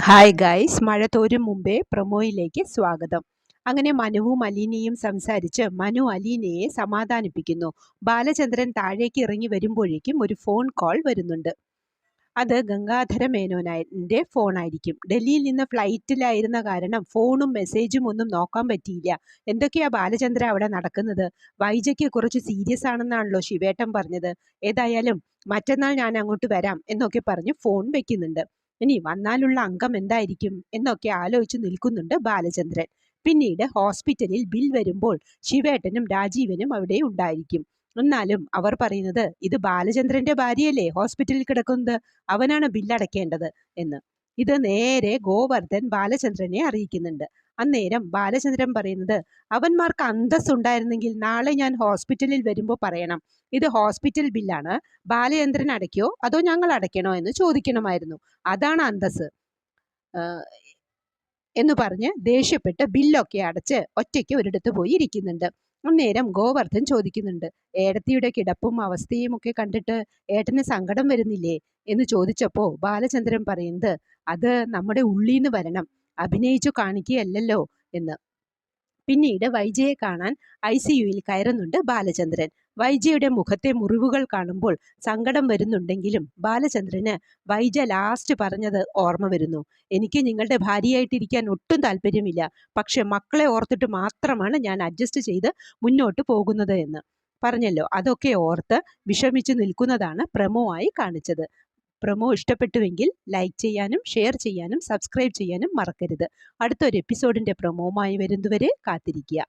Hi guys, മഴ തോരും മുമ്പേ പ്രൊമോയിലേക്ക് സ്വാഗതം. അങ്ങനെ മനുവും അലീനയും സംസാരിച്ച് മനു അലീനയെ സമാധാനിപ്പിക്കുന്നു. ബാലചന്ദ്രൻ താഴേക്ക് ഇറങ്ങി വരുമ്പോഴേക്കും ഒരു ഫോൺ കോൾ വരുന്നുണ്ട്. അത് ഗംഗാധര മേനോന്റെ ഫോണായിരിക്കും. ഡൽഹിയിൽ നിന്ന് ഫ്ലൈറ്റിലായിരുന്ന കാരണം ഫോണും മെസ്സേജും ഒന്നും നോക്കാൻ പറ്റിയില്ല. എന്തൊക്കെയാ ബാലചന്ദ്ര അവിടെ നടക്കുന്നത്? വൈജയ്ക്ക് കുറച്ച് സീരിയസ് ആണെന്നാണല്ലോ ശിവേട്ടൻ പറഞ്ഞത്. ഏതായാലും മറ്റന്നാൾ ഞാൻ അങ്ങോട്ട് വരാം എന്നൊക്കെ പറഞ്ഞ് ഫോൺ വെക്കുന്നുണ്ട്. ഇനി വന്നാലുള്ള അംഗം എന്തായിരിക്കും എന്നൊക്കെ ആലോചിച്ച് നിൽക്കുന്നുണ്ട് ബാലചന്ദ്രൻ. പിന്നീട് ഹോസ്പിറ്റലിൽ ബിൽ വരുമ്പോൾ ശിവേട്ടനും രാജീവനും അവിടെ ഉണ്ടായിരിക്കും. എന്നാലും അവർ പറയുന്നത്, ഇത് ബാലചന്ദ്രന്റെ ഭാര്യയല്ലേ ഹോസ്പിറ്റലിൽ കിടക്കുന്നത്, അവനാണ് ബില്ലടയ്ക്കേണ്ടത് എന്ന്. ഇത് നേരെ ഗോവർദ്ധൻ ബാലചന്ദ്രനെ അറിയിക്കുന്നുണ്ട്. അന്നേരം ബാലചന്ദ്രൻ പറയുന്നത്, അവന്മാർക്ക് അന്തസ്സുണ്ടായിരുന്നെങ്കിൽ നാളെ ഞാൻ ഹോസ്പിറ്റലിൽ വരുമ്പോൾ പറയണം, ഇത് ഹോസ്പിറ്റൽ ബില്ലാണ്, ബാലചന്ദ്രൻ അടയ്ക്കോ അതോ ഞങ്ങൾ അടയ്ക്കണോ എന്ന് ചോദിക്കണമായിരുന്നു. അതാണ് അന്തസ് എന്ന് പറഞ്ഞ് ദേഷ്യപ്പെട്ട് ബില്ലൊക്കെ അടച്ച് ഒറ്റയ്ക്ക് ഒരിടത്ത് പോയി ഇരിക്കുന്നുണ്ട്. അന്നേരം ഗോവർദ്ധൻ ചോദിക്കുന്നുണ്ട്, ഏടത്തിയുടെ കിടപ്പും അവസ്ഥയും ഒക്കെ കണ്ടിട്ട് ഏട്ടന് സങ്കടം വരുന്നില്ലേ എന്ന് ചോദിച്ചപ്പോൾ ബാലചന്ദ്രൻ പറയുന്നത്, അത് നമ്മുടെ ഉള്ളീന്ന് വരണം, അഭിനയിച്ചു കാണിക്കുകയല്ലല്ലോ എന്ന്. പിന്നീട് വൈജയെ കാണാൻ ICUയിൽ കയറുന്നുണ്ട് ബാലചന്ദ്രൻ. വൈജയുടെ മുഖത്തെ മുറിവുകൾ കാണുമ്പോൾ സങ്കടം വരുന്നുണ്ടെങ്കിലും ബാലചന്ദ്രന് വൈജ ലാസ്റ്റ് പറഞ്ഞത് ഓർമ്മ വരുന്നു. എനിക്ക് നിങ്ങളുടെ ഭാര്യയായിട്ടിരിക്കാൻ ഒട്ടും താല്പര്യമില്ല, പക്ഷെ മക്കളെ ഓർത്തിട്ട് മാത്രമാണ് ഞാൻ അഡ്ജസ്റ്റ് ചെയ്ത് മുന്നോട്ട് പോകുന്നത് എന്ന് പറഞ്ഞല്ലോ. അതൊക്കെ ഓർത്ത് വിഷമിച്ച് നിൽക്കുന്നതാണ് പ്രമോ ആയി കാണിച്ചത്. പ്രൊമോ ഇഷ്ടപ്പെട്ടുവെങ്കിൽ ലൈക്ക് ചെയ്യാനും ഷെയർ ചെയ്യാനും സബ്സ്ക്രൈബ് ചെയ്യാനും മറക്കരുത്. അടുത്തൊരു എപ്പിസോഡിൻ്റെ പ്രൊമോവുമായി വരുന്നതുവരെ കാത്തിരിക്കുക.